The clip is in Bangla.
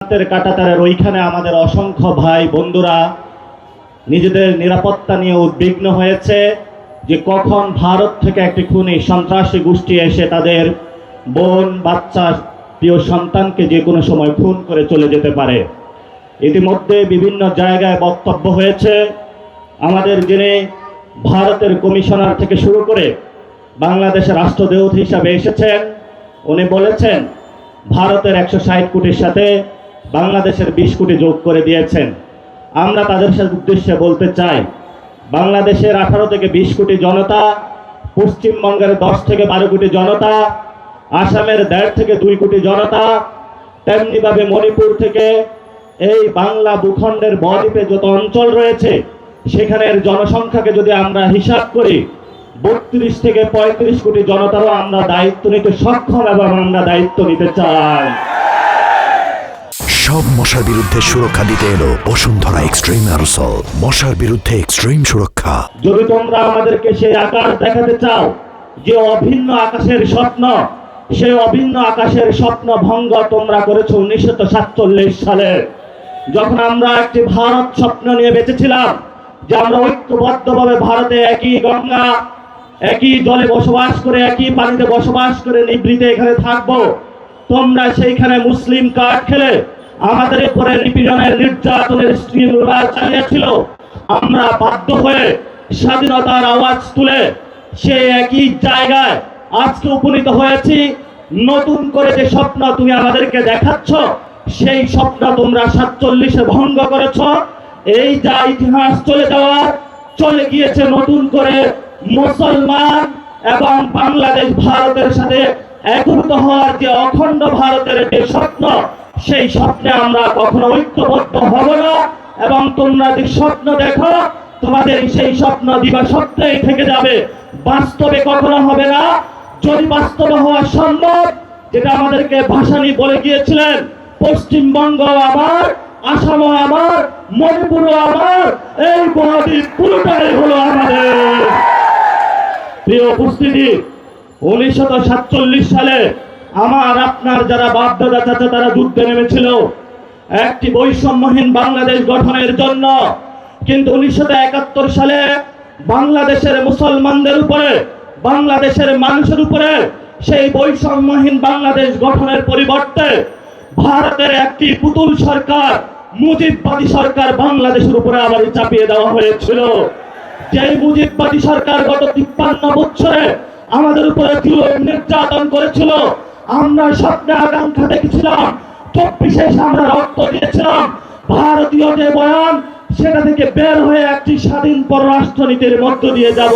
কাঁটাতারের ওইখানে আমাদের অসংখ্য ভাই বন্ধুরা নিজেদের নিরাপত্তা নিয়ে উদ্বিগ্ন হয়েছে যে কখন ভারত থেকে একটি খুনি সন্ত্রাসী গোষ্ঠী এসে তাদের বোন বাচ্চা প্রিয় সন্তানকে যে কোনো সময় খুন করে চলে যেতে পারে। ইতিমধ্যে বিভিন্ন জায়গায় বক্তব্য হয়েছে। আমাদের যিনি ভারতের কমিশনার থেকে শুরু করে বাংলাদেশের রাষ্ট্রদূত হিসাবে এসেছেন, উনি বলেছেন ভারতের 160 কোটির সাথে বাংলাদেশের 20 কোটি যোগ করে দিয়েছেন। আমরা তাদের সাথে উদ্দেশ্যে বলতে চাই, বাংলাদেশের 18 থেকে 20 কোটি জনতা, পশ্চিমবঙ্গের 10 থেকে 12 কোটি জনতা, আসামের 1.5 থেকে 2 কোটি জনতা, তেমনিভাবে মণিপুর থেকে এই বাংলা ভূখণ্ডের বদ্বীপে যত অঞ্চল রয়েছে সেখানের জনসংখ্যাকে যদি আমরা হিসাব করি 32 থেকে 35 কোটি জনতারও আমরা দায়িত্ব নিতে সক্ষম এবং আমরা দায়িত্ব নিতে চাই। সব মশার বিরুদ্ধে সুরক্ষা দিতে এলো বসুন্ধরা এক্সট্রিম অ্যারোসল, মশার বিরুদ্ধে এক্সট্রিম সুরক্ষা। যদি তোমরা আমাদেরকে সেই আকাশ দেখাতে চাও যে অভিন্ন আকাশের স্বপ্ন, সেই অভিন্ন আকাশের স্বপ্ন ভঙ্গ তোমরা করেছো 1947 সালে, যখন আমরা একটি ভারত স্বপ্ন নিয়ে বেঁচেছিলাম যে আমরা ঐক্যবদ্ধভাবে ভারতে একই গঙ্গা একই জলে বসবাস করে একই পানিতে বসবাস করে নিভৃতে এখানে থাকবো। তোমরা সেইখানে মুসলিম কার্ড খেলে আমাদের উপরে নিপীড়নের নির্যাতনের স্ট্রিম চালিয়েছিল। আমরা বাধ্য হয়ে স্বাধীনতার আওয়াজ তুলে সেই একই জায়গায় আজকে উপনীত হয়েছি। নতুন করে যে স্বপ্ন তুমি আমাদেরকে দেখাচ্ছ সেই স্বপ্ন তোমরা 47-এ ভঙ্গ করেছ। এই যা ইতিহাস চলে গিয়েছে, নতুন করে মুসলমান এবং বাংলাদেশ ভারতের সাথে একীভূত হওয়ার যে অখণ্ড ভারতের যে স্বপ্ন, সেই স্বপ্নে আমরা কখনো ঐক্যবদ্ধ হব না। এবং তোমরা যে স্বপ্ন দেখো তোমাদের সেই স্বপ্ন দিবা স্বপ্নেই থেকে যাবে, বাস্তবে কখনো হবে না। যদি বাস্তবে হওয়া সম্ভব, যেটা আমাদেরকে ভাসানী বলে গিয়েছিলেন, পশ্চিমবঙ্গ আমার, আসামও আমার, মণিপুরও আমার, এই বদ্বীপ পুরোটাই হলো আমাদের। প্রিয় উপস্থিতি, 1947 সালে আমার আপনার যারা বাপ-দাদা চাচা তারা যুদ্ধে নেমেছিল একটি বৈষম্যহীন বাংলাদেশ গঠনের জন্য। কিন্তু 1971 সালে বাংলাদেশের মুসলমানদের উপরে, বাংলাদেশের মানুষের উপরে সেই বৈষম্যহীন বাংলাদেশ গঠনের পরিবর্তে ভারতের একটি পুতুল সরকার, মুজিববাদী সরকার বাংলাদেশের উপরে আবার চাপিয়ে দেওয়া হয়েছিল। যেই মুজিববাদী সরকার গত 53 বছরে আমাদের উপরে নির্যাতন করেছিল, আমরা স্বপ্নে আকাঙ্ক্ষা দেখেছিলাম 24-এ আমরা রক্ত দিয়েছিলাম। ভারতীয় যে বয়ান, সেটা থেকে বের হয়ে একটি স্বাধীন পররাষ্ট্রনীতির মধ্য দিয়ে যাব।